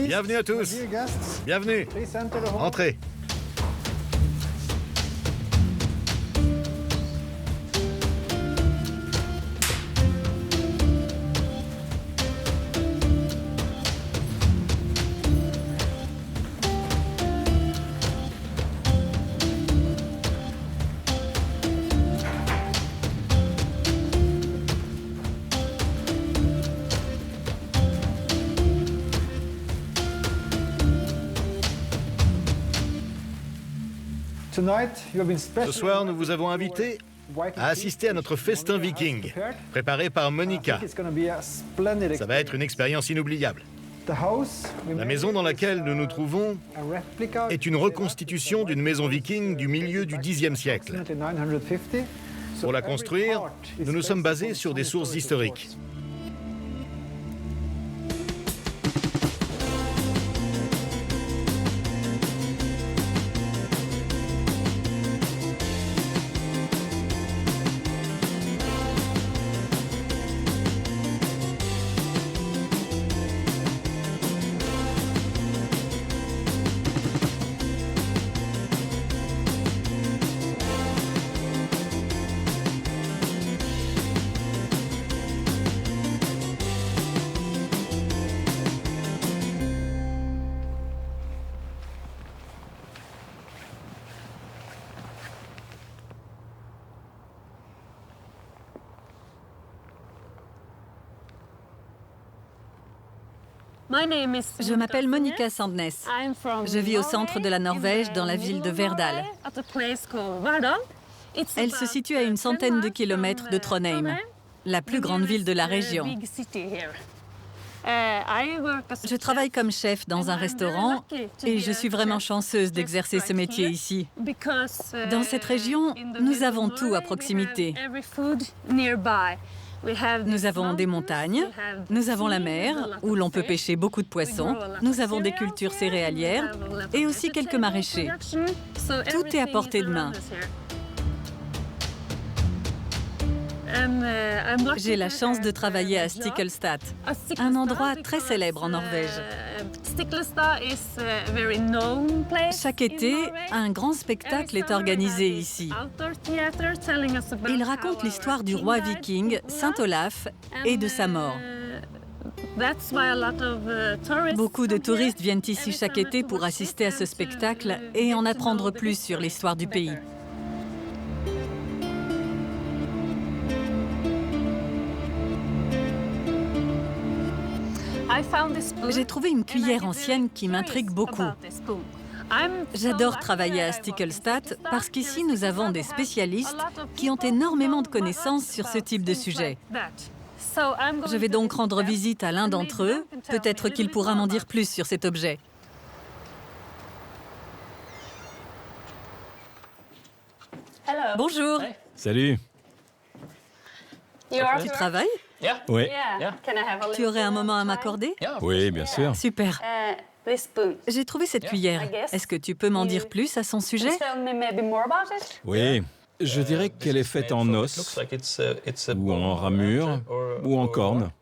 Bienvenue à tous. Bienvenue. Entrez. Ce soir, nous vous avons invité à assister à notre festin viking, préparé par Monica. Ça va être une expérience inoubliable. La maison dans laquelle nous nous trouvons est une reconstitution d'une maison viking du milieu du Xe siècle. Pour la construire, nous nous sommes basés sur des sources historiques. Je m'appelle Monica Sandnes. Je vis au centre de la Norvège, dans la ville de Verdal. Elle se situe à une centaine de kilomètres de Trondheim, la plus grande ville de la région. Je travaille comme chef dans un restaurant et je suis vraiment chanceuse d'exercer ce métier ici. Dans cette région, nous avons tout à proximité. Nous avons des montagnes, nous avons la mer, où l'on peut pêcher beaucoup de poissons, nous avons des cultures céréalières et aussi quelques maraîchers. Tout est à portée de main. J'ai la chance de travailler à Stiklestad, un endroit très célèbre en Norvège. Chaque été, un grand spectacle est organisé ici. Il raconte l'histoire du roi viking, Saint Olaf, et de sa mort. Beaucoup de touristes viennent ici chaque été pour assister à ce spectacle et en apprendre plus sur l'histoire du pays. J'ai trouvé une cuillère ancienne qui m'intrigue beaucoup. J'adore travailler à Stiklestad parce qu'ici, nous avons des spécialistes qui ont énormément de connaissances sur ce type de sujet. Je vais donc rendre visite à l'un d'entre eux. Peut-être qu'il pourra m'en dire plus sur cet objet. Bonjour. Salut. Tu travailles? Oui. Tu aurais un moment à m'accorder? Oui, bien sûr. Super. J'ai trouvé cette cuillère. Est-ce que tu peux m'en dire plus à son sujet? Oui. Je dirais qu'elle est faite en os, ou en ramure, ou en corne.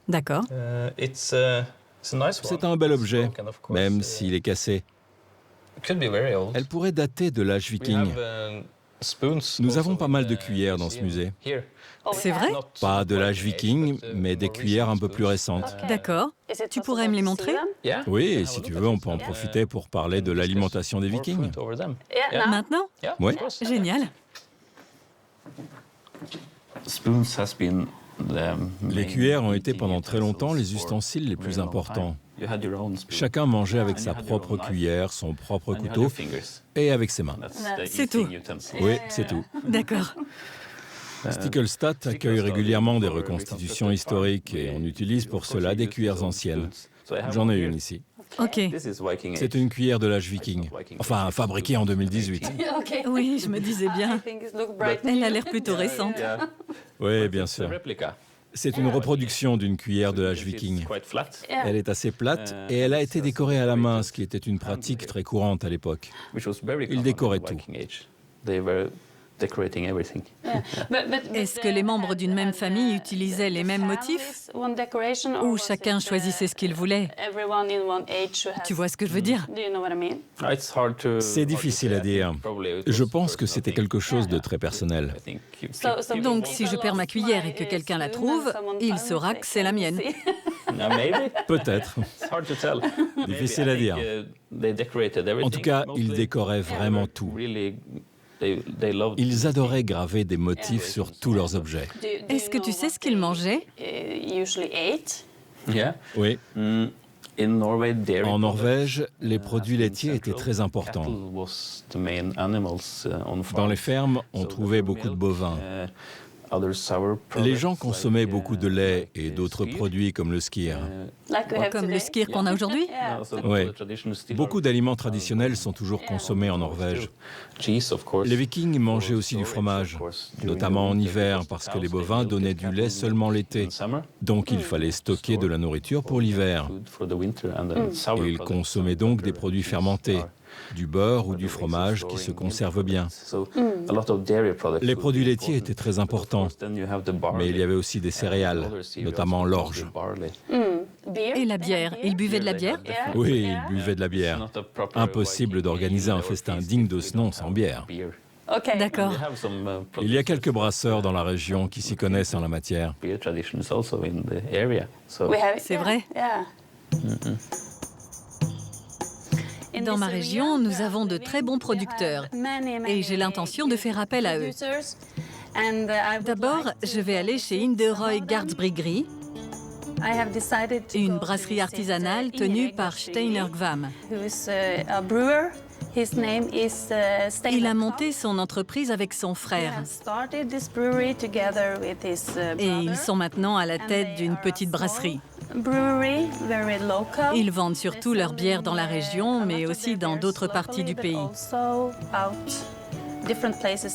D'accord. C'est un bel objet, même s'il est cassé. Elle pourrait dater de l'âge viking. Nous avons pas mal de cuillères dans ce musée. C'est vrai? Pas de l'âge viking, mais des cuillères un peu plus récentes. D'accord. Tu pourrais me les montrer? Oui, et si tu veux, on peut en profiter pour parler de l'alimentation des vikings. Maintenant? Oui. Génial. Les cuillères ont été pendant très longtemps les ustensiles les plus importants. Chacun mangeait avec sa propre cuillère, son propre couteau et avec ses mains. C'est tout. Oui, c'est tout. D'accord. Stiklestad accueille régulièrement des reconstitutions historiques et on utilise pour cela des cuillères anciennes. J'en ai une ici. Ok. C'est une cuillère de l'âge viking. Enfin, fabriquée en 2018. Oui, je me disais bien. Elle a l'air plutôt récente. Oui, bien sûr. C'est une reproduction d'une cuillère de l'âge viking. Elle est assez plate et elle a été décorée à la main, ce qui était une pratique très courante à l'époque. Ils décoraient tout. Est-ce que les membres d'une même famille utilisaient les mêmes motifs ou chacun choisissait ce qu'il voulait? Tu vois ce que je veux dire? C'est difficile à dire. Je pense que c'était quelque chose de très personnel. Donc, si je perds ma cuillère et que quelqu'un la trouve, il saura que c'est la mienne. Peut-être. Difficile à dire. En tout cas, ils décoraient vraiment tout. Ils adoraient graver des motifs sur tous leurs objets. Est-ce que tu sais ce qu'ils mangeaient? Oui. En Norvège, les produits laitiers étaient très importants. Dans les fermes, on trouvait beaucoup de bovins. Les gens consommaient beaucoup de lait et d'autres produits comme le skyr. Comme le skyr qu'on a aujourd'hui? Oui. Beaucoup d'aliments traditionnels sont toujours consommés en Norvège. Les Vikings mangeaient aussi du fromage, notamment en hiver, parce que les bovins donnaient du lait seulement l'été. Donc il fallait stocker de la nourriture pour l'hiver. Et ils consommaient donc des produits fermentés, du beurre ou du fromage qui se conserve bien. Les produits laitiers étaient très importants, mais il y avait aussi des céréales, notamment l'orge. Et la bière? Ils buvaient de la bière? Oui, ils buvaient de la bière. Impossible d'organiser un festin digne de ce nom sans bière. D'accord. Il y a quelques brasseurs dans la région qui s'y connaissent en la matière. C'est vrai? Dans ma région, nous avons de très bons producteurs et j'ai l'intention de faire appel à eux. D'abord, je vais aller chez Inderøy Gardsbryggeri, une brasserie artisanale tenue par Steinar Kvam. Il a monté son entreprise avec son frère. Et ils sont maintenant à la tête d'une petite brasserie. Ils vendent surtout leur bière dans la région, mais aussi dans d'autres parties du pays.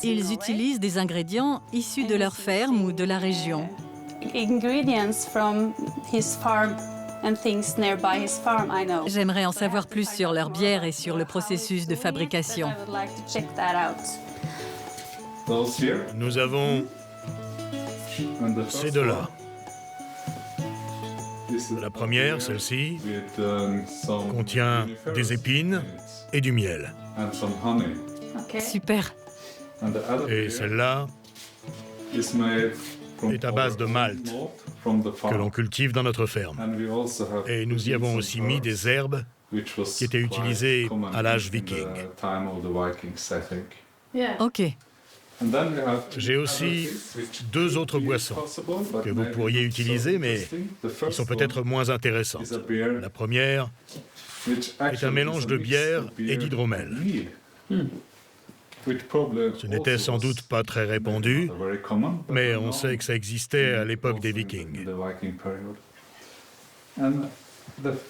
Ils utilisent des ingrédients issus de leur ferme ou de la région. J'aimerais en savoir plus sur leur bière et sur le processus de fabrication. Nous avons ces deux-là. La première, celle-ci, contient des épines et du miel. Super. Et celle-là est à base de malt que l'on cultive dans notre ferme. Et nous y avons aussi mis des herbes qui étaient utilisées à l'âge viking. Ok. J'ai aussi deux autres boissons que vous pourriez utiliser, mais qui sont peut-être moins intéressantes. La première est un mélange de bière et d'hydromel. Ce n'était sans doute pas très répandu, mais on sait que ça existait à l'époque des Vikings.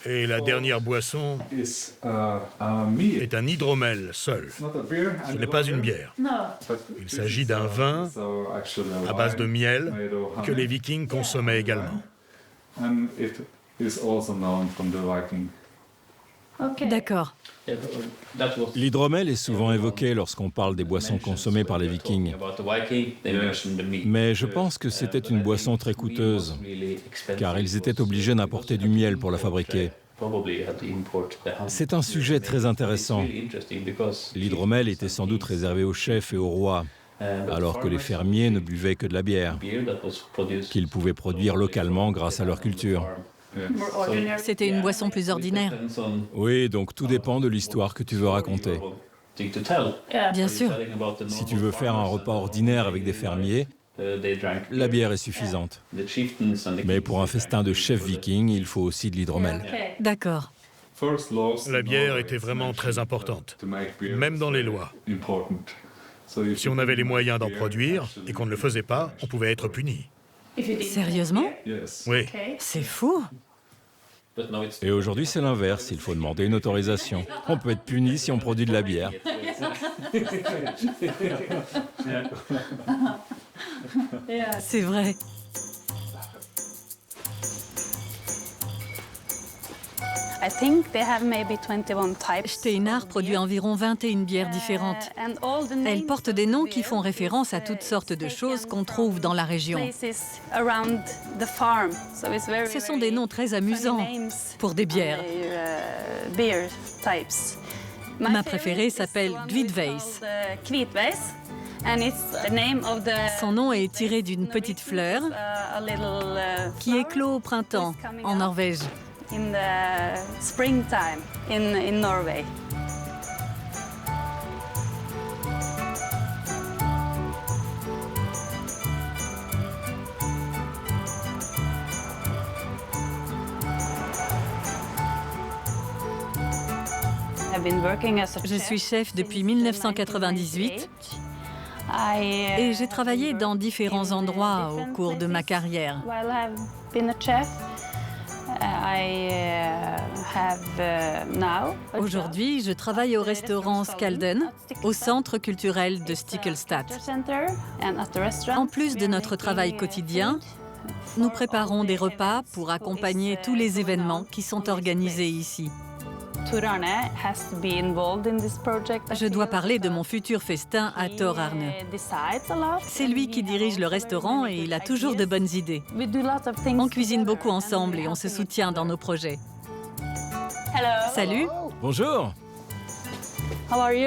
Et la dernière boisson est un hydromel seul. Ce n'est pas une bière. Il s'agit d'un vin à base de miel que les Vikings consommaient également. D'accord. L'hydromel est souvent évoqué lorsqu'on parle des boissons consommées par les Vikings. Mais je pense que c'était une boisson très coûteuse, car ils étaient obligés d'importer du miel pour la fabriquer. C'est un sujet très intéressant. L'hydromel était sans doute réservé aux chefs et aux rois, alors que les fermiers ne buvaient que de la bière, qu'ils pouvaient produire localement grâce à leur culture. C'était une boisson plus ordinaire. Oui, donc tout dépend de l'histoire que tu veux raconter. Bien sûr. Si tu veux faire un repas ordinaire avec des fermiers, la bière est suffisante. Mais pour un festin de chef viking, il faut aussi de l'hydromel. D'accord. La bière était vraiment très importante, même dans les lois. Si on avait les moyens d'en produire et qu'on ne le faisait pas, on pouvait être puni. Sérieusement? Oui. C'est fou. Et aujourd'hui, c'est l'inverse. Il faut demander une autorisation. On peut être puni si on produit de la bière. C'est vrai. Steinar produit environ 21 bières différentes. Elles portent des noms qui font référence à toutes sortes de choses qu'on trouve dans la région. Ce sont des noms très amusants pour des bières. Ma préférée s'appelle Kvitveis. Son nom est tiré d'une petite fleur qui éclot au printemps en Norvège. Je suis chef depuis 1998 et j'ai travaillé dans différents endroits au cours de ma carrière. Aujourd'hui, je travaille au restaurant Skalden, au centre culturel de Stiklestad. En plus de notre travail quotidien, nous préparons des repas pour accompagner tous les événements qui sont organisés ici. Je dois parler de mon futur festin à Tor Arne. C'est lui qui dirige le restaurant et il a toujours de bonnes idées. On cuisine beaucoup ensemble et on se soutient dans nos projets. Salut. Bonjour.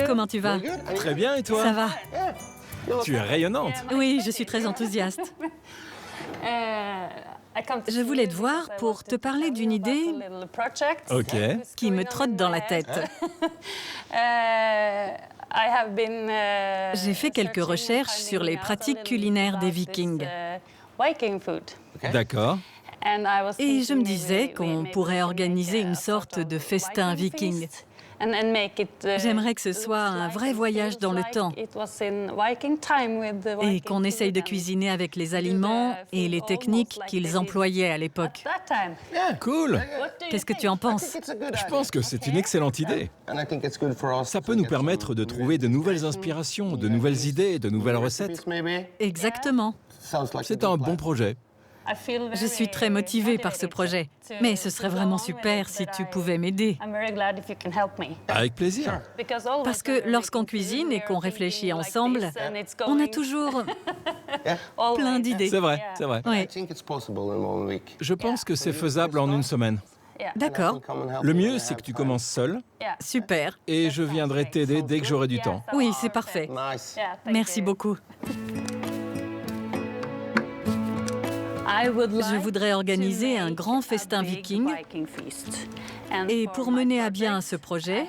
Comment tu vas? Très bien, et toi? Ça va. Tu es rayonnante. Oui, je suis très enthousiaste. Je voulais te voir pour te parler d'une idée Ok. qui me trotte dans la tête. J'ai fait quelques recherches sur les pratiques culinaires des Vikings. D'accord. Et je me disais qu'on pourrait organiser une sorte de festin viking. J'aimerais que ce soit un vrai voyage dans le temps et qu'on essaye de cuisiner avec les aliments et les techniques qu'ils employaient à l'époque. Cool. Qu'est-ce que tu en penses? Je pense que c'est une excellente idée. Ça peut nous permettre de trouver de nouvelles inspirations, de nouvelles idées, de nouvelles recettes. Exactement. C'est un bon projet. Je suis très motivée par ce projet, mais ce serait vraiment super si tu pouvais m'aider. Avec plaisir. Parce que lorsqu'on cuisine et qu'on réfléchit ensemble, on a toujours plein d'idées. C'est vrai, c'est vrai. Ouais. Je pense que c'est faisable en une semaine. D'accord, Le mieux, c'est que tu commences seul super. et je viendrai t'aider dès que j'aurai du temps. Oui, c'est parfait. Merci beaucoup. Je voudrais organiser un grand festin viking. Et pour mener à bien ce projet,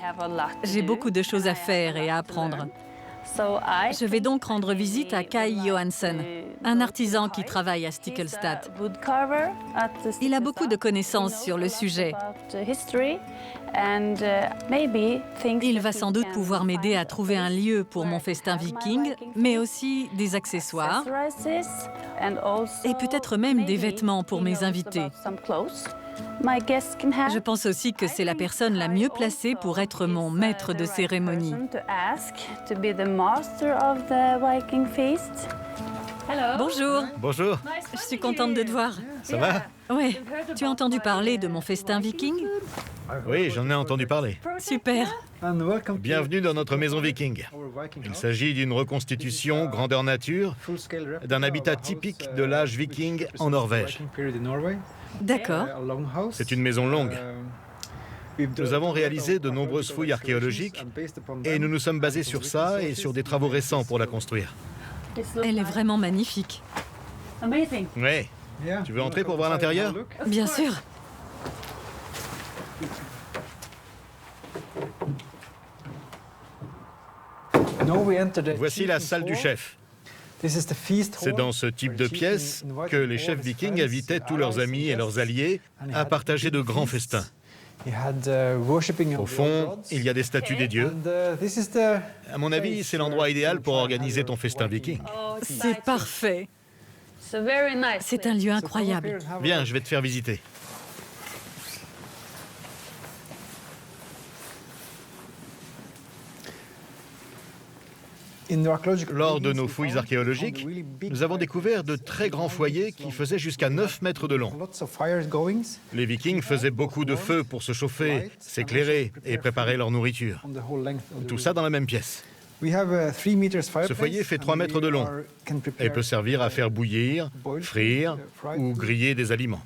j'ai beaucoup de choses à faire et à apprendre. Je vais donc rendre visite à Kai Johansen, un artisan qui travaille à Stiklestad. Il a beaucoup de connaissances sur le sujet. Il va sans doute pouvoir m'aider à trouver un lieu pour mon festin viking, mais aussi des accessoires et peut-être même des vêtements pour mes invités. Je pense aussi que c'est la personne la mieux placée pour être mon maître de cérémonie. Bonjour, Bonjour, je suis contente de te voir. ça va? Ouais, tu as entendu parler de mon festin viking? Oui, j'en ai entendu parler. Super. Bienvenue dans notre maison viking. Il s'agit d'une reconstitution grandeur nature d'un habitat typique de l'âge viking en Norvège. D'accord. C'est une maison longue. Nous avons réalisé de nombreuses fouilles archéologiques et nous nous sommes basés sur ça et sur des travaux récents pour la construire. Elle est vraiment magnifique. Oui. Tu veux entrer pour voir l'intérieur? Bien sûr. Voici la salle du chef. C'est dans ce type de pièce que les chefs vikings invitaient tous leurs amis et leurs alliés à partager de grands festins. Au fond, il y a des statues des dieux. À mon avis, c'est l'endroit idéal pour organiser ton festin viking. C'est parfait. C'est un lieu incroyable. Viens, je vais te faire visiter. Lors de nos fouilles archéologiques, nous avons découvert de très grands foyers qui faisaient jusqu'à 9 mètres de long. Les Vikings faisaient beaucoup de feu pour se chauffer, s'éclairer et préparer leur nourriture. Tout ça dans la même pièce. Ce foyer fait 3 mètres de long et peut servir à faire bouillir, frire ou griller des aliments.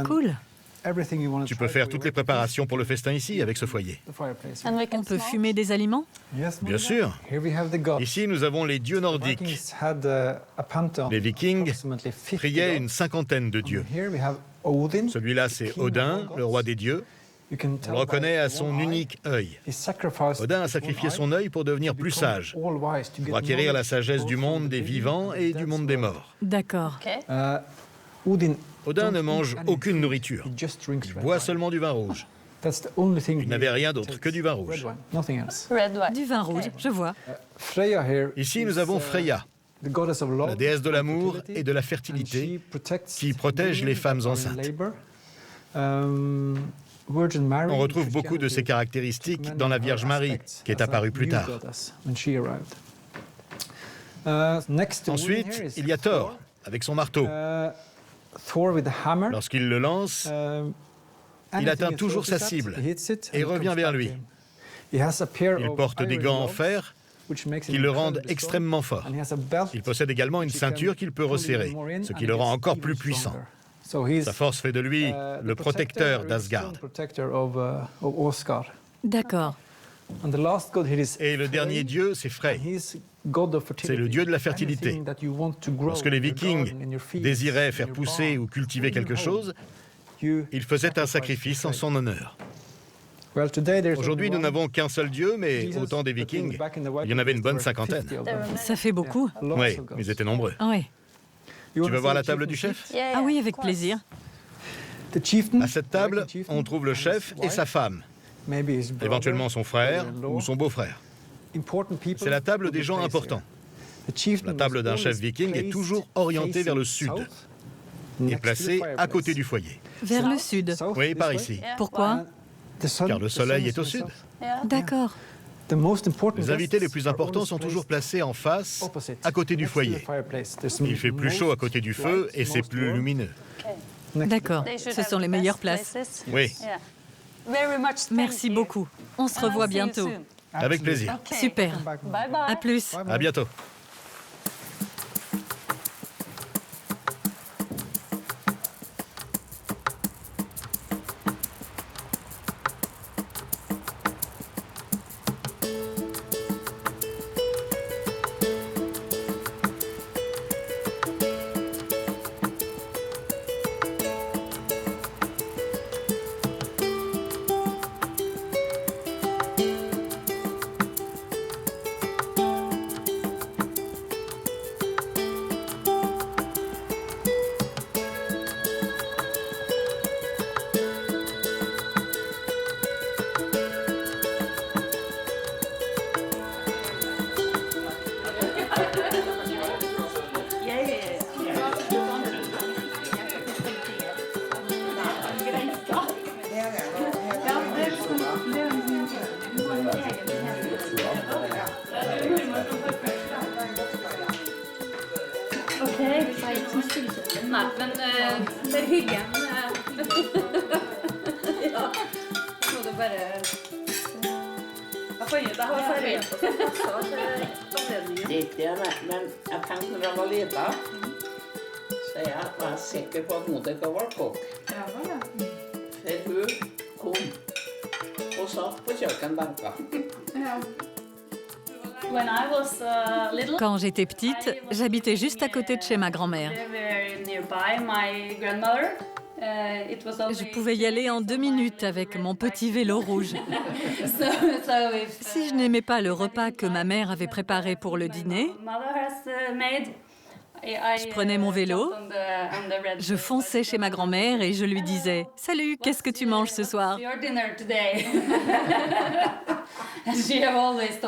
Cool. Tu peux faire toutes les préparations pour le festin ici avec ce foyer. On peut fumer des aliments? Bien sûr. Ici, nous avons les dieux nordiques. Les Vikings priaient une cinquantaine de dieux. Celui-là, c'est Odin, le roi des dieux. On le reconnaît à son unique œil. Odin a sacrifié son œil pour devenir plus sage, pour acquérir la sagesse du monde des vivants et du monde des morts. D'accord. Odin ne mange aucune nourriture. Il boit seulement du vin rouge. Il n'avait rien d'autre que du vin rouge. Du vin rouge, je vois. Ici, nous avons Freya, la déesse de l'amour et de la fertilité, qui protège les femmes enceintes. On retrouve beaucoup de ces caractéristiques dans la Vierge Marie, qui est apparue plus tard. Ensuite, il y a Thor, avec son marteau. Lorsqu'il le lance, il atteint toujours sa cible et revient vers lui. Il porte des gants en fer qui le rendent extrêmement fort. Il possède également une ceinture qu'il peut resserrer, ce qui le rend encore plus puissant. Sa force fait de lui le protecteur d'Asgard. D'accord. Et le dernier dieu, c'est Frey. C'est le dieu de la fertilité. Lorsque les Vikings désiraient faire pousser ou cultiver quelque chose, ils faisaient un sacrifice en son honneur. Aujourd'hui, nous n'avons qu'un seul dieu, mais au temps des Vikings, il y en avait une bonne cinquantaine. Ça fait beaucoup. Oui, ils étaient nombreux. Oui. Tu veux voir la table du chef? Ah oui, avec plaisir. À cette table, on trouve le chef et sa femme, éventuellement son frère ou son beau-frère. C'est la table des gens importants. La table d'un chef viking est toujours orientée vers le sud et placée à côté du foyer. Vers le sud. Oui, par ici. Pourquoi? Car le soleil est au sud. D'accord. Les invités les plus importants sont toujours placés en face, à côté du foyer. Il fait plus chaud à côté du feu et c'est plus lumineux. D'accord. Ce sont les meilleures places. Oui, Merci beaucoup. On se revoit bientôt. avec plaisir. Super. À plus. À bientôt. Nei, men det er hyggen. Ja. Må du bare... Jeg har farget på sånn også til anledningen. Det men jeg tenkte når jeg var liten, så jeg var sikker på at Monica var kokk. Ja, ja. For hun kom og satt på kjøkkenbenken. Ja. When I was little, Quand j'étais petite, j'habitais juste à côté de chez ma grand-mère. Je pouvais y aller en 2 minutes avec mon petit vélo rouge. Si je n'aimais pas le repas que ma mère avait préparé pour le dîner, je prenais mon vélo, je fonçais chez ma grand-mère et je lui disais « Salut, qu'est-ce que tu manges ce soir ?»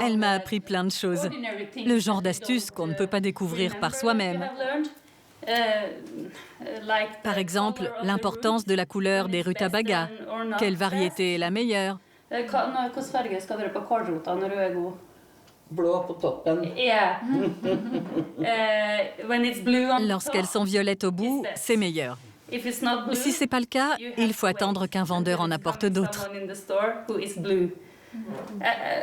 Elle m'a appris plein de choses, le genre d'astuces qu'on ne peut pas découvrir par soi-même. Par exemple, l'importance de la couleur des rutabagas. Quelle variété est la meilleure? Blå på toppen. Yeah. When it's blue on Lorsqu'elles sont violettes au bout, c'est meilleur. If it's not blue, Si c'est pas le cas, il faut attendre qu'un vendeur en apporte d'autres. someone in the store who is blue.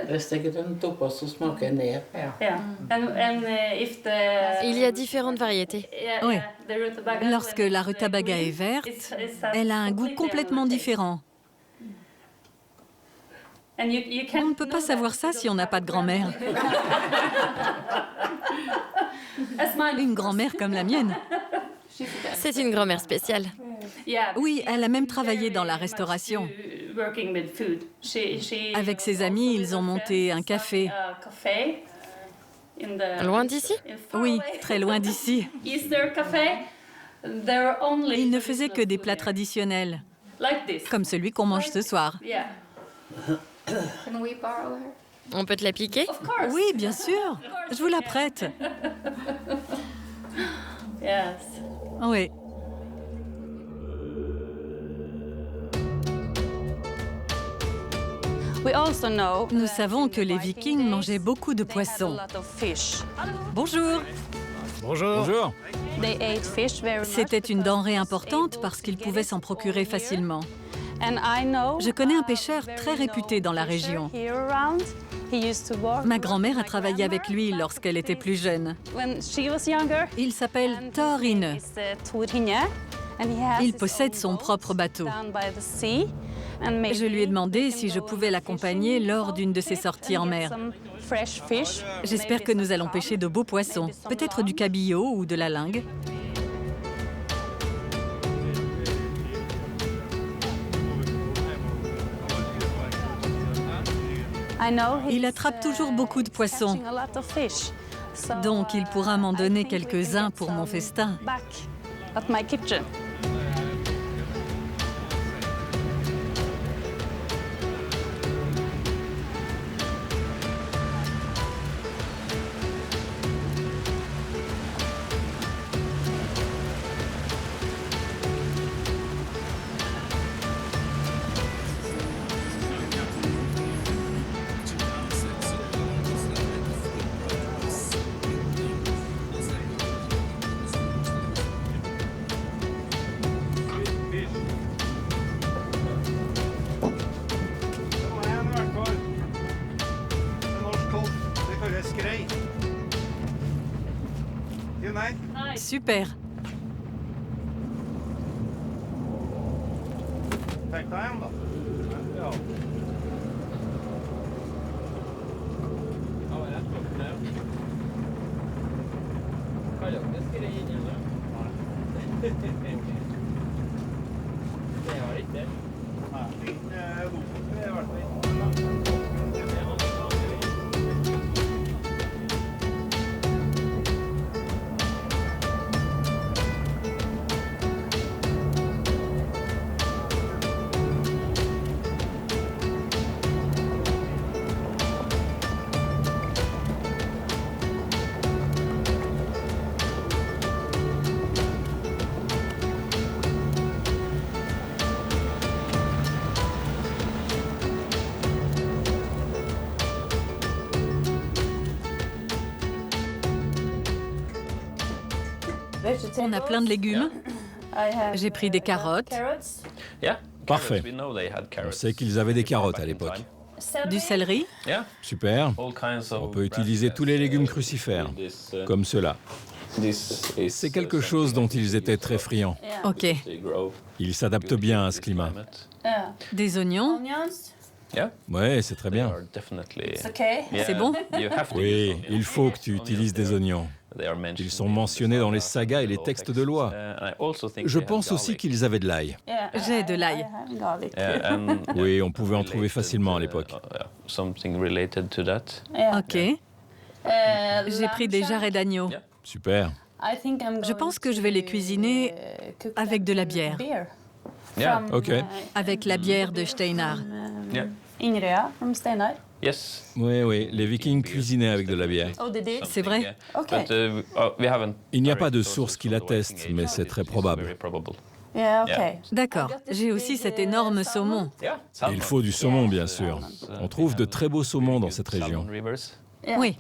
Hvis ikke den topper, så smaker den ned. Ja. Yeah. And if the Il y a différentes variétés. yeah, Oui. yeah, the rutabaga, Lorsque la rutabaga est verte, elle a un goût complètement différent. And you On can't ne peut pas savoir ça si on n'a pas de grand-mère. As mine. Une grand-mère comme la mienne. C'est une grand-mère spéciale. Yeah, Oui, elle a même travaillé dans la restauration. working with food. She Avec ses amis, ils ont monté un café. café in the Loin d'ici? in far Oui, away. très loin d'ici. Easter café. There are only Ils ne faisaient que des plats traditionnels, like this. comme celui qu'on mange ce soir. Yeah. Can we borrow her? On peut te l'appliquer? Of course. Oui, bien sûr. Je vous la prête. Yes. Oui. Nous savons que les Vikings mangeaient beaucoup de poissons. Bonjour. Bonjour. Bonjour. C'était une denrée importante parce qu'ils pouvaient s'en procurer facilement. Je connais un pêcheur très réputé dans la région. Ma grand-mère a travaillé avec lui lorsqu'elle était plus jeune. Il s'appelle Thorine. Il possède son propre bateau. Je lui ai demandé si je pouvais l'accompagner lors d'une de ses sorties en mer. J'espère que nous allons pêcher de beaux poissons, peut-être du cabillaud ou de la lingue. Il attrape toujours beaucoup de poissons, donc il pourra m'en donner quelques-uns pour mon festin. Super. On a plein de légumes. J'ai pris des carottes, Parfait. On sait qu'ils avaient des carottes à l'époque. du céleri, Super. On peut utiliser tous les légumes crucifères, comme ceux-là. C'est quelque chose dont ils étaient très friands. ok, Ils s'adaptent bien à ce climat. des oignons, Ouais, c'est très bien. c'est bon. Oui, il faut que tu utilises des oignons. Ils sont mentionnés dans les sagas et les textes de loi. Je pense aussi qu'ils avaient de l'ail. J'ai de l'ail. Oui, on pouvait en trouver facilement à l'époque. Ok. J'ai pris des jarrets d'agneau. Super. Je pense que je vais les cuisiner avec de la bière. Ok. Avec la bière de Steinar. Oui, les Vikings cuisinaient avec de la bière. C'est vrai? Il n'y a pas de source qui l'atteste, mais c'est très probable. D'accord. J'ai aussi cet énorme saumon. Il faut du saumon, bien sûr. On trouve de très beaux saumons dans cette région. Oui.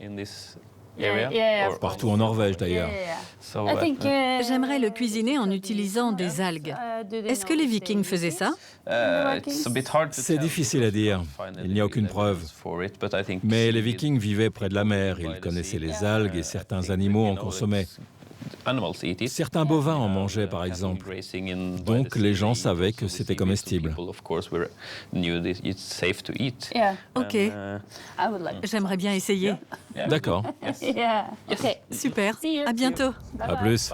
Partout en Norvège d'ailleurs. J'aimerais le cuisiner en utilisant des algues. Est-ce que les Vikings faisaient ça? C'est difficile à dire, il n'y a aucune preuve. Mais les Vikings vivaient près de la mer, ils connaissaient les algues et certains animaux en consommaient. Certains bovins en mangeaient par exemple, donc les gens savaient que c'était comestible. Ok, j'aimerais bien essayer. D'accord, Super, à bientôt. à plus.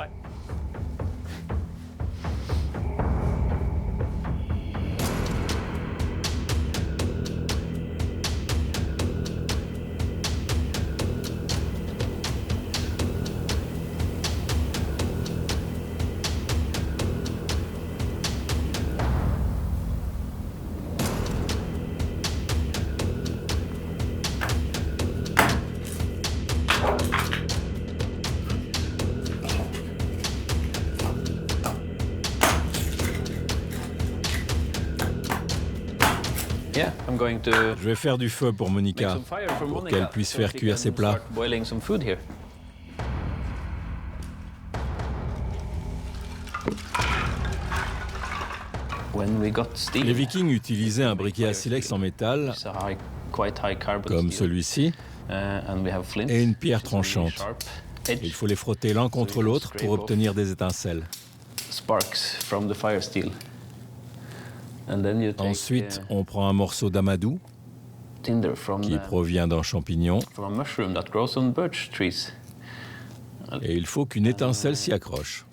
Je vais faire du feu pour Monica, pour qu'elle puisse faire cuire ses plats. Les Vikings utilisaient un briquet à silex en métal, comme celui-ci, et une pierre tranchante. Il faut les frotter l'un contre l'autre pour obtenir des étincelles. Ensuite, on prend un morceau d'amadou, qui provient d'un champignon, et il faut qu'une étincelle s'y accroche.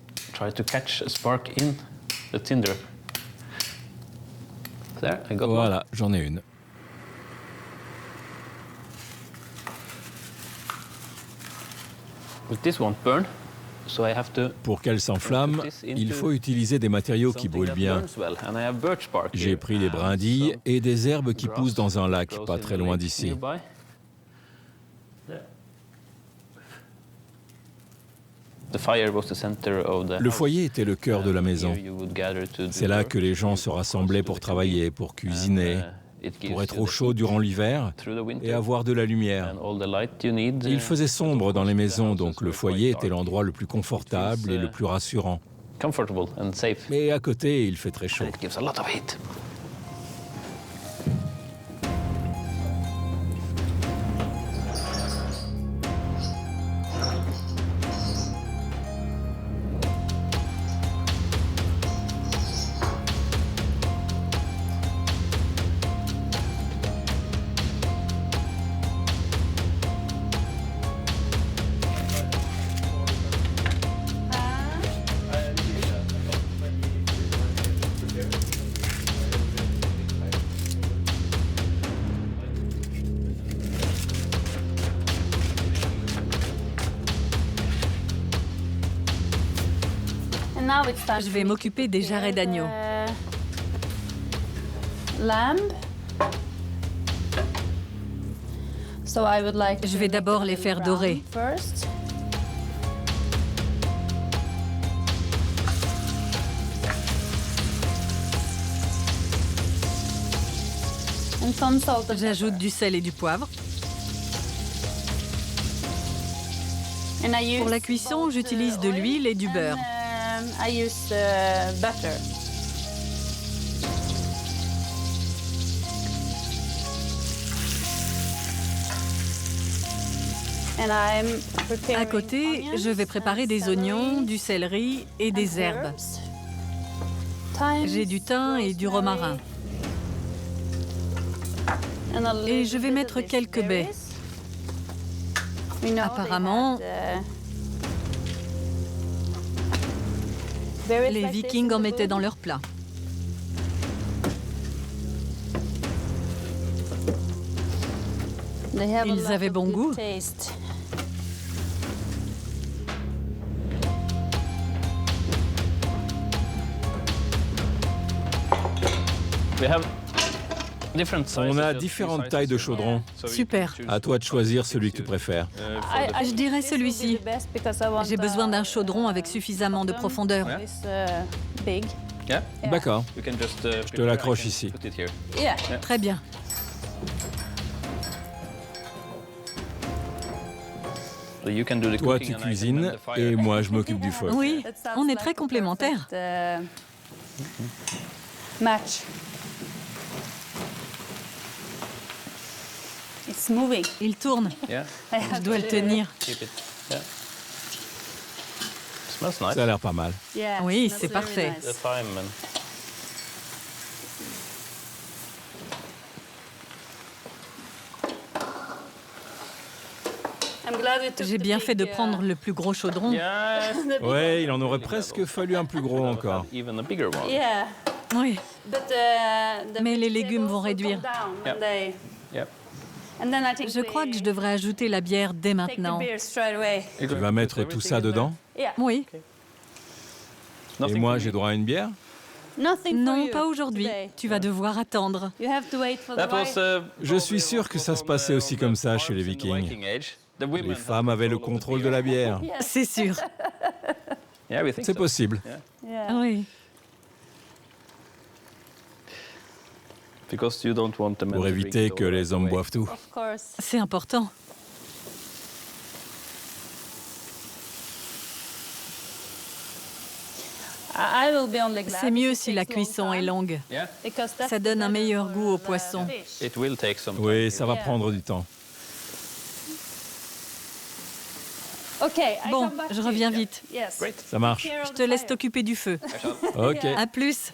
Voilà, j'en ai une. Pour qu'elle s'enflamme, il faut utiliser des matériaux qui brûlent bien. J'ai pris des brindilles et des herbes qui poussent dans un lac, pas très loin d'ici. Le foyer était le cœur de la maison. C'est là que les gens se rassemblaient pour travailler, pour cuisiner, pour être au chaud durant l'hiver et avoir de la lumière. Il faisait sombre dans les maisons, donc le foyer était l'endroit le plus confortable et le plus rassurant. Mais à côté, il fait très chaud. Je vais m'occuper des jarrets d'agneau. Je vais d'abord les faire dorer. J'ajoute du sel et du poivre. Pour la cuisson, j'utilise de l'huile et du beurre. I use butter. À côté, je vais préparer des oignons, du céleri et des herbes. J'ai du thym et du romarin. Et je vais mettre quelques baies. Apparemment, les Vikings en mettaient dans leurs plats. Ils avaient bon goût. On a différentes tailles de chaudrons. Super. À toi de choisir celui que tu préfères. Je dirais celui-ci. J'ai besoin d'un chaudron avec suffisamment de profondeur. D'accord. Je te l'accroche ici. Très bien. Toi, tu cuisines et moi, je m'occupe du feu. Oui, on est très complémentaires. Match. It's moving. Il tourne. Je dois le tenir. Ça a l'air pas mal. Yeah, Oui, that's c'est very parfait. nice. I'm glad we took J'ai the bien big, fait de prendre le plus gros chaudron. Ouais, il en aurait presque fallu un plus gros encore. Yeah. Oui, But, the mais les vegetables légumes vont also réduire. cool down when they- And then I think Je crois que je devrais ajouter la bière dès take the maintenant. beer straight away. Tu vas mettre tout ça dedans? Yeah. Oui, Et moi, j'ai droit à une bière? Nothing for non, you pas aujourd'hui. today. Tu vas devoir attendre. You have to wait for the right. Je suis sûr que ça se passait aussi comme ça chez les Vikings. Les femmes avaient le contrôle de la bière. C'est sûr. C'est possible. Yeah. Oui. Pour éviter que les hommes boivent tout. Of course. C'est important. I will be on the glass. C'est mieux It si la takes long cuisson est time, longue. because that's Ça donne un better meilleur for goût au the poisson. fish. Oui, ça va Yeah. prendre du temps. Okay, I Bon, come back je to reviens you. vite. Yes. Ça marche. Care of Je the te laisse fire. t'occuper du feu. Ok. À plus.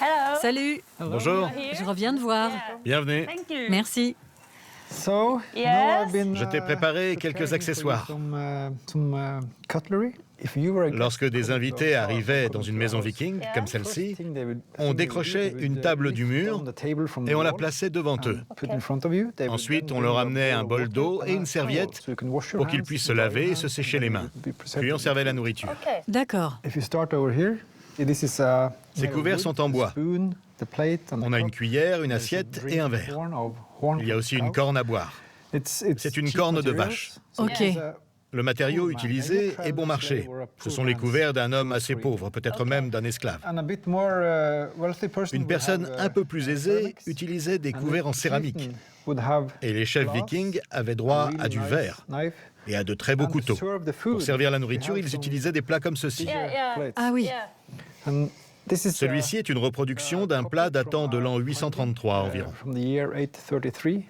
Hello. Salut. Bonjour, Je reviens de voir. bienvenue. Thank you. Merci. Yes. Je t'ai préparé quelques accessoires. Lorsque des invités arrivaient dans une maison viking, comme celle-ci, on décrochait une table du mur et on la plaçait devant eux. Ensuite, on leur amenait un bol d'eau et une serviette pour qu'ils puissent se laver et se sécher les mains. Puis on servait la nourriture. D'accord. Ces couverts sont en bois. On a une cuillère, une assiette et un verre. Il y a aussi une corne à boire. C'est une corne de vache. Ok. Le matériau utilisé est bon marché. Ce sont les couverts d'un homme assez pauvre, peut-être même d'un esclave. Une personne un peu plus aisée utilisait des couverts en céramique. Et les chefs vikings avaient droit à du verre et à de très beaux couteaux. Pour servir la nourriture, ils utilisaient des plats comme ceci. Ah oui. Celui-ci est une reproduction d'un plat datant de l'an 833 environ.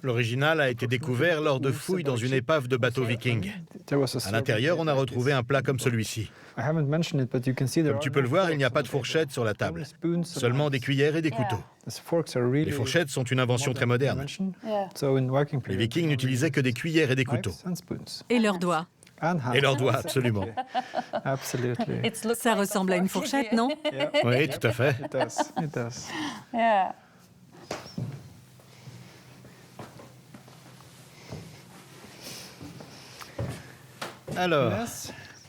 L'original a été découvert lors de fouilles dans une épave de bateau viking. À l'intérieur, on a retrouvé un plat comme celui-ci. Comme tu peux le voir, il n'y a pas de fourchette sur la table, seulement des cuillères et des couteaux. Les fourchettes sont une invention très moderne. Les Vikings n'utilisaient que des cuillères et des couteaux. Et leurs doigts. Et leurs doigts, absolument. Ça ressemble à une fourchette, non? Oui, tout à fait. Yeah. Alors,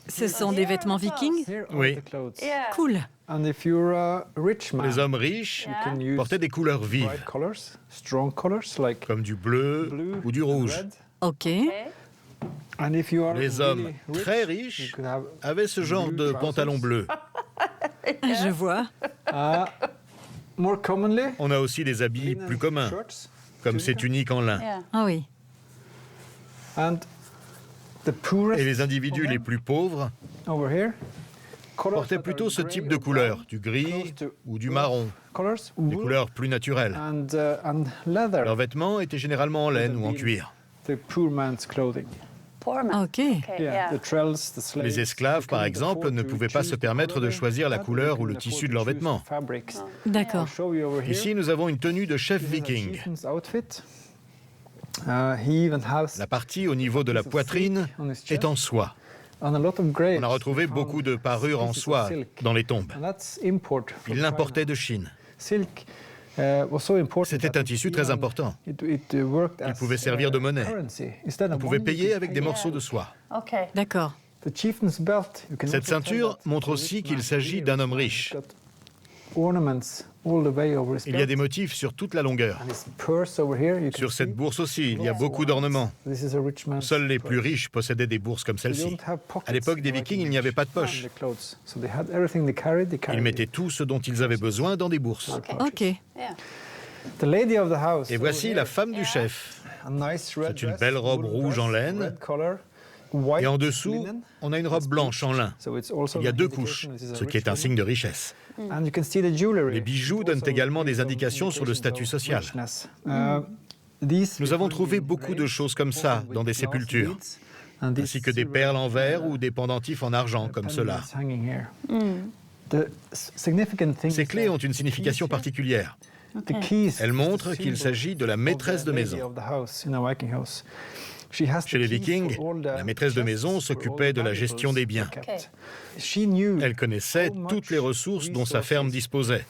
Ce sont des vêtements vikings? oui, Yeah. Cool. les hommes riches portaient des couleurs vives, comme du bleu ou du rouge. Ok. Les hommes très riches avaient ce genre de pantalon bleu. Je vois. On a aussi des habits plus communs, comme ces tuniques en lin. Yeah. Ah oui. Et les individus les plus pauvres portaient plutôt ce type de couleur, du gris ou du marron, des couleurs plus naturelles. Leurs vêtements étaient généralement en laine ou en cuir. Poor man. Ok. Okay, yeah. Les esclaves, par exemple, ne pouvaient pas se permettre de choisir la couleur ou le tissu de leurs vêtements. D'accord. Ici, nous avons une tenue de chef viking. La partie au niveau de la poitrine est en soie. On a retrouvé beaucoup de parures en soie dans les tombes. Ils l'importaient de Chine. C'était un tissu très important. Il pouvait servir de monnaie. On pouvait payer avec des morceaux de soie. Okay. D'accord. Cette ceinture montre aussi qu'il s'agit d'un homme riche. Il y a des motifs sur toute la longueur. Sur cette bourse aussi, il y a beaucoup d'ornements. Seuls les plus riches possédaient des bourses comme celle-ci. À l'époque des Vikings, il n'y avait pas de poche. Ils mettaient tout ce dont ils avaient besoin dans des bourses. Ok. Et voici la femme du chef. C'est une belle robe rouge en laine. Et en dessous, on a une robe blanche en lin. Il y a 2 couches, ce qui est un signe de richesse. Les bijoux donnent également des indications sur le statut social. Nous avons trouvé beaucoup de choses comme ça dans des sépultures, ainsi que des perles en verre ou des pendentifs en argent comme cela. Ces clés ont une signification particulière. Elles montrent qu'il s'agit de la maîtresse de maison. Chez les Vikings, la maîtresse de maison s'occupait de la gestion des biens. Elle connaissait toutes les ressources dont sa ferme disposait.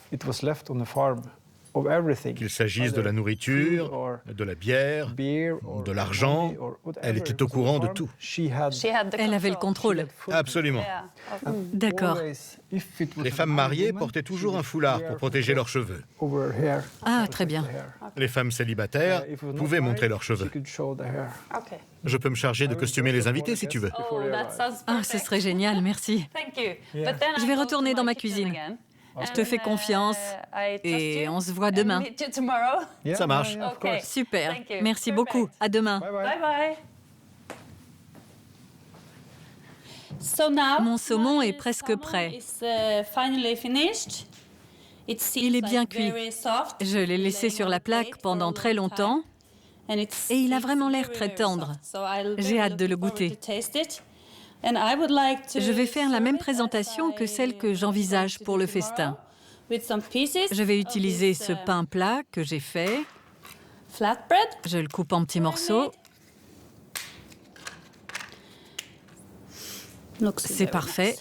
Qu'il s'agisse de la nourriture, de la bière, de l'argent, elle était au courant de tout. Elle avait le contrôle. Absolument. D'accord. Les femmes mariées portaient toujours un foulard pour protéger leurs cheveux. Ah, très bien. Les femmes célibataires pouvaient montrer leurs cheveux. Je peux me charger de costumer les invités si tu veux. Ah, ce serait génial, merci. Je vais retourner dans ma cuisine. Je te fais confiance et on se voit demain. Ça marche. Super. Merci beaucoup. À demain. Mon saumon est presque prêt. Il est bien cuit. Je l'ai laissé sur la plaque pendant très longtemps et il a vraiment l'air très tendre. J'ai hâte de le goûter. Je vais faire la même présentation que celle que j'envisage pour le festin. Je vais utiliser ce pain plat que j'ai fait. Je le coupe en petits morceaux. C'est parfait.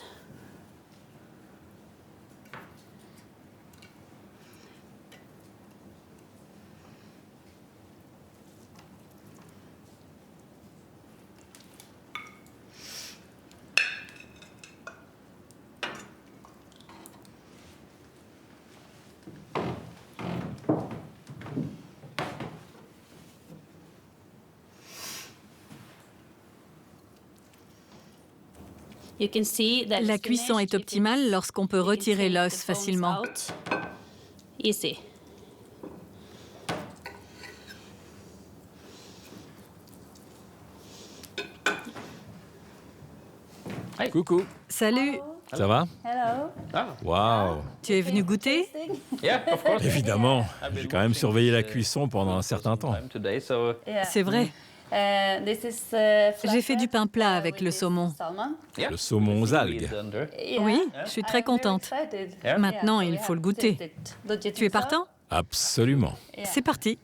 La cuisson est optimale lorsqu'on peut retirer l'os facilement. Coucou, Salut, ça va? Waouh! tu es venu goûter? Évidemment, j'ai quand même surveillé la cuisson pendant un certain temps. C'est vrai. J'ai fait du pain plat avec le saumon. Le saumon aux algues. Oui, je suis très contente. Maintenant, il faut le goûter. Tu es partant? Absolument. C'est parti.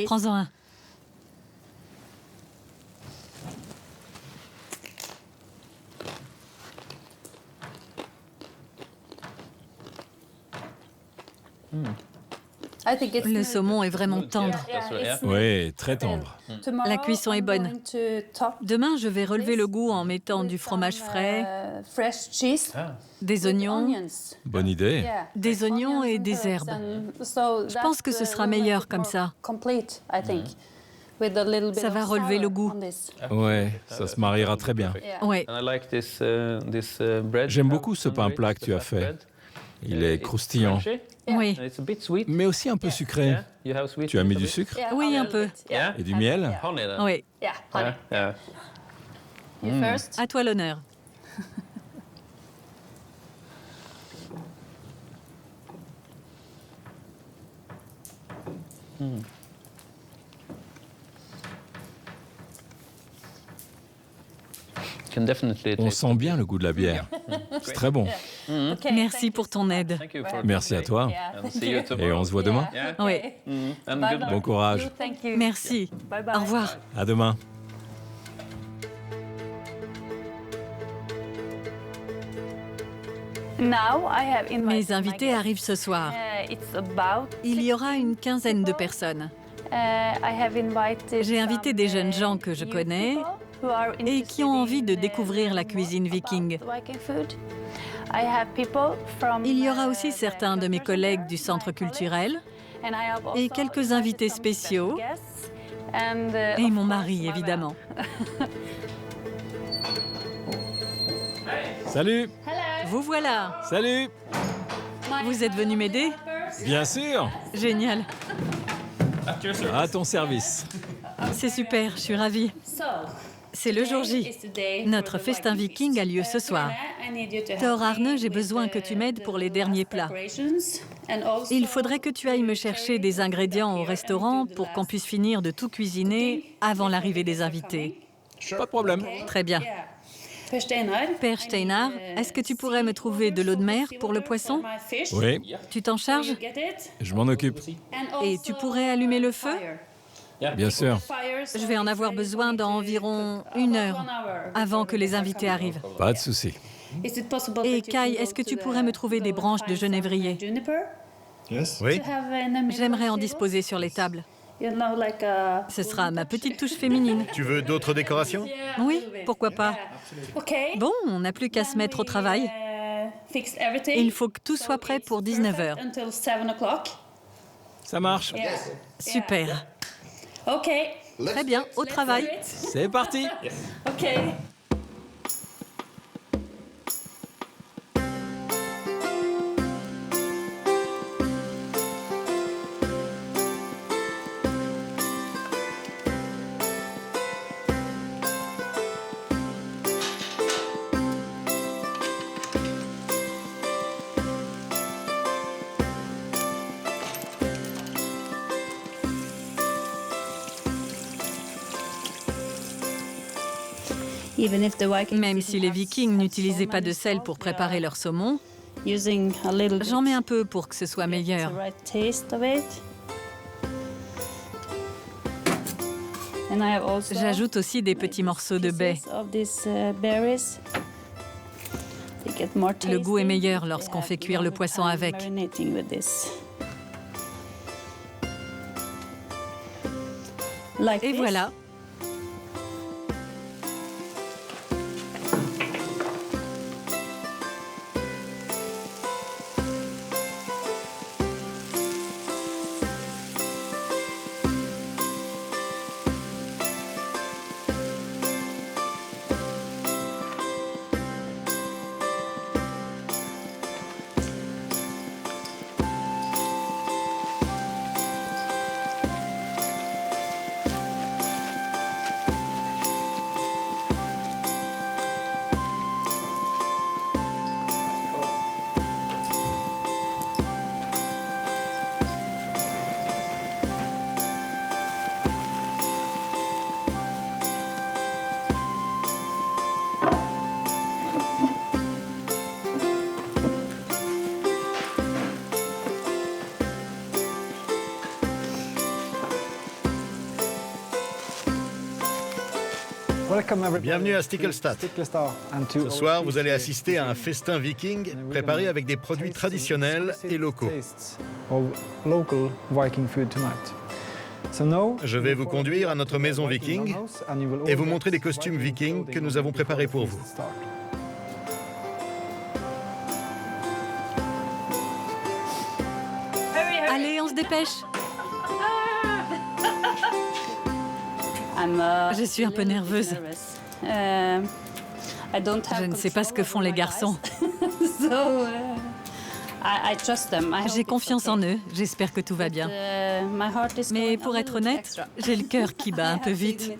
Prends-en un. Le saumon est vraiment tendre. Oui, très tendre. La cuisson est bonne. Demain, je vais relever le goût en mettant du fromage frais, des oignons, Bonne idée. des oignons et des herbes. Je pense que ce sera meilleur comme ça. Ça va relever le goût. Ouais, ça se mariera très bien. Ouais. J'aime beaucoup ce pain plat que tu as fait. Il est croustillant, Oui. mais aussi un peu sucré. Tu as mis du sucre Oui, un peu. et du miel? Oui. À toi l'honneur. On sent bien le goût de la bière. C'est très bon. Merci pour ton aide. Merci à toi. Et on se voit demain. Oui. Bon courage. Merci. Au revoir. À demain. Mes invités arrivent ce soir. Il y aura une quinzaine de personnes. J'ai invité des jeunes gens que je connais et qui ont envie de découvrir la cuisine viking. Il y aura aussi certains de mes collègues du centre culturel et quelques invités spéciaux et mon mari, évidemment. Salut! Vous voilà! Salut! Vous êtes venu m'aider? Bien sûr! Génial! À ton service. C'est super, je suis ravie. C'est le jour J. Notre festin viking a lieu ce soir. Thor Arne, j'ai besoin que tu m'aides pour les derniers plats. Il faudrait que tu ailles me chercher des ingrédients au restaurant pour qu'on puisse finir de tout cuisiner avant l'arrivée des invités. Pas de problème. Très bien. Père Steinar, est-ce que tu pourrais me trouver de l'eau de mer pour le poisson? Oui, Tu t'en charges? je m'en occupe. Et tu pourrais allumer le feu? Bien sûr. Je vais en avoir besoin dans environ 1 heure avant que les invités arrivent. Pas de souci. Et Kai, est-ce que tu pourrais me trouver des branches de genévrier? Oui. J'aimerais en disposer sur les tables. Ce sera ma petite touche féminine. Tu veux d'autres décorations? Oui, pourquoi pas. Bon, on n'a plus qu'à se mettre au travail. Il faut que tout soit prêt pour 19h. Ça marche. Super. Très bien, au travail. C'est parti. Même si les Vikings n'utilisaient pas de sel pour préparer leur saumon, j'en mets un peu pour que ce soit meilleur. J'ajoute aussi des petits morceaux de baies. Le goût est meilleur lorsqu'on fait cuire le poisson avec. Et voilà. Bienvenue à Stiklestad. Ce soir, vous allez assister à un festin viking préparé avec des produits traditionnels et locaux. Je vais vous conduire à notre maison viking et vous montrer les costumes vikings que nous avons préparés pour vous. Allez, on se dépêche. Je suis un peu nerveuse. Je ne sais pas ce que font les garçons. J'ai confiance en eux. J'espère que tout va bien. Mais pour être honnête, j'ai le cœur qui bat un peu vite.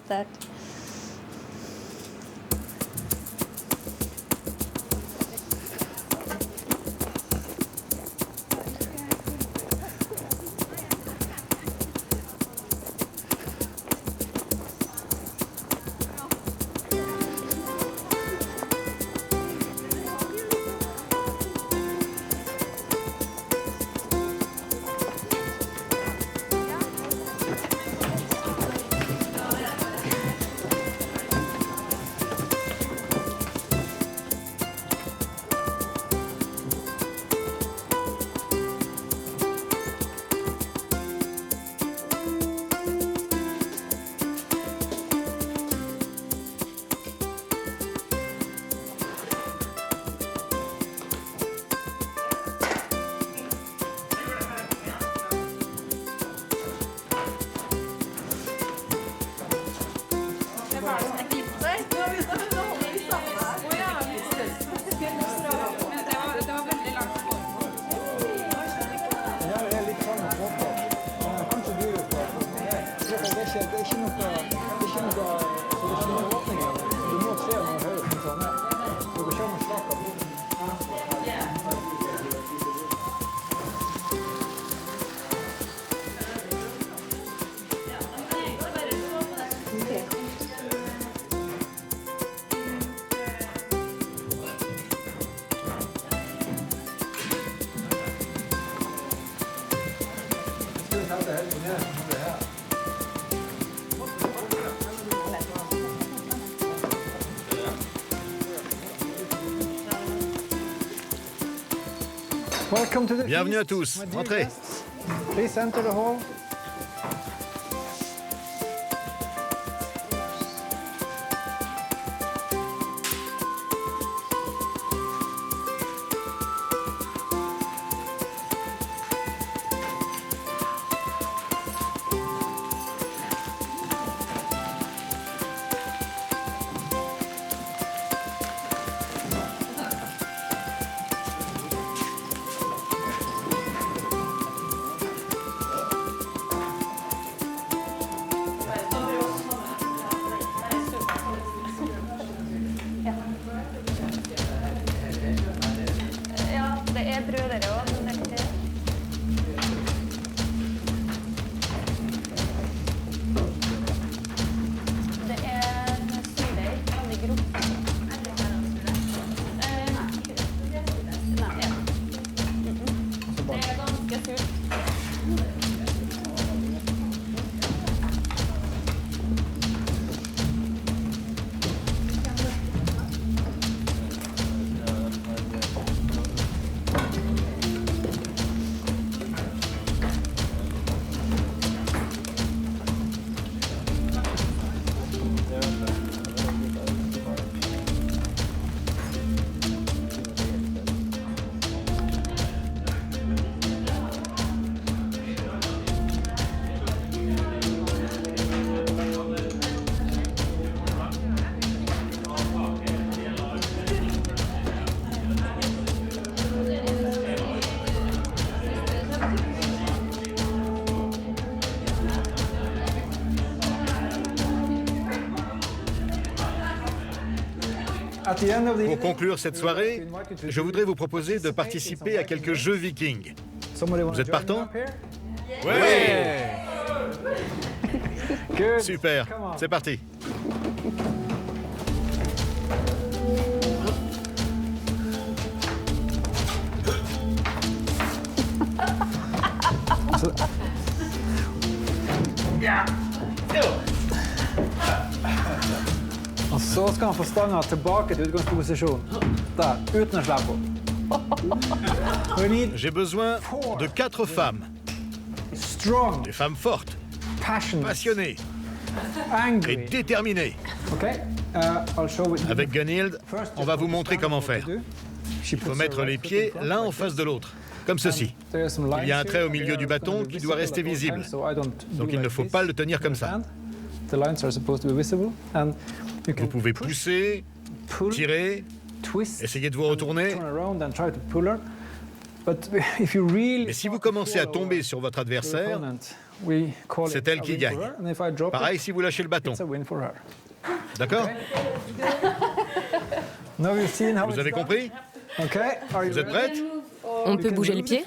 Bienvenue à tous. Entrez. Please enter the hall. Pour conclure cette soirée, je voudrais vous proposer de participer à quelques jeux vikings. Vous êtes partant? Oui! Super, c'est parti. Og så skal han få stanga tilbake til utgangsposisjon. Der, uten å slippe opp. J'ai besoin de 4 femmes. Strong, Des femmes fortes, passionate, passionnées et angry. déterminées. Okay, I'll show it. Avec Gunhild, First, on va vous montrer comment faire. Il Il faut mettre les pieds l'un en face de l'autre, comme ceci. Il y a un trait au milieu du bâton qui doit rester visible. Donc il ne faut pas le tenir comme ça. Vous pouvez pousser, tirer, essayer de vous retourner. Mais si vous commencez à tomber sur votre adversaire, c'est elle qui gagne. Pareil si vous lâchez le bâton. D'accord? Vous avez compris? Vous êtes prête? On peut bouger les pieds?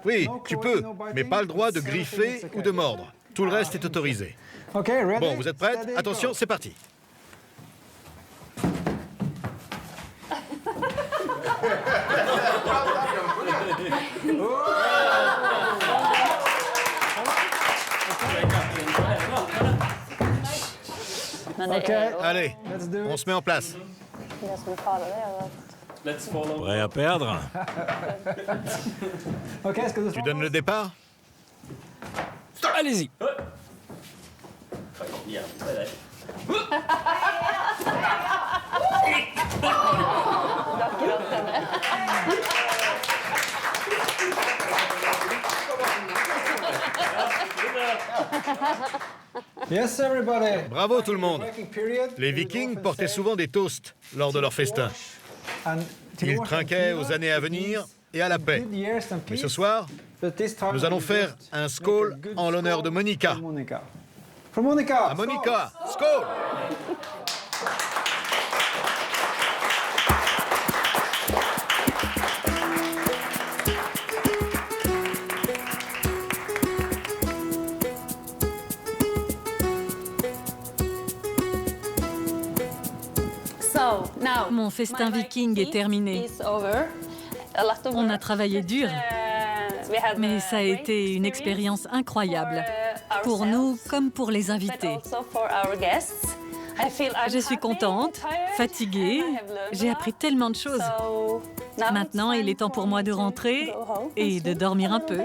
Oui, tu peux, mais pas le droit de griffer ou de mordre. Tout le reste est autorisé. Bon, vous êtes prête? Attention, c'est parti. Allez, on se met en place. Prêt à perdre? Tu donnes le départ? Allez-y. Yes, everybody. Bravo tout le monde. Les Vikings portaient souvent des toasts lors de leur festin. Ils trinquaient aux années à venir et à la paix. Mais ce soir, nous allons faire un skål en l'honneur de Monica. For Monica. À Monica, skål! Mon festin viking est terminé. On a travaillé dur, mais ça a été une expérience incroyable, pour nous comme pour les invités. Je suis contente, fatiguée, j'ai appris tellement de choses. Maintenant, il est temps pour moi de rentrer et de dormir un peu.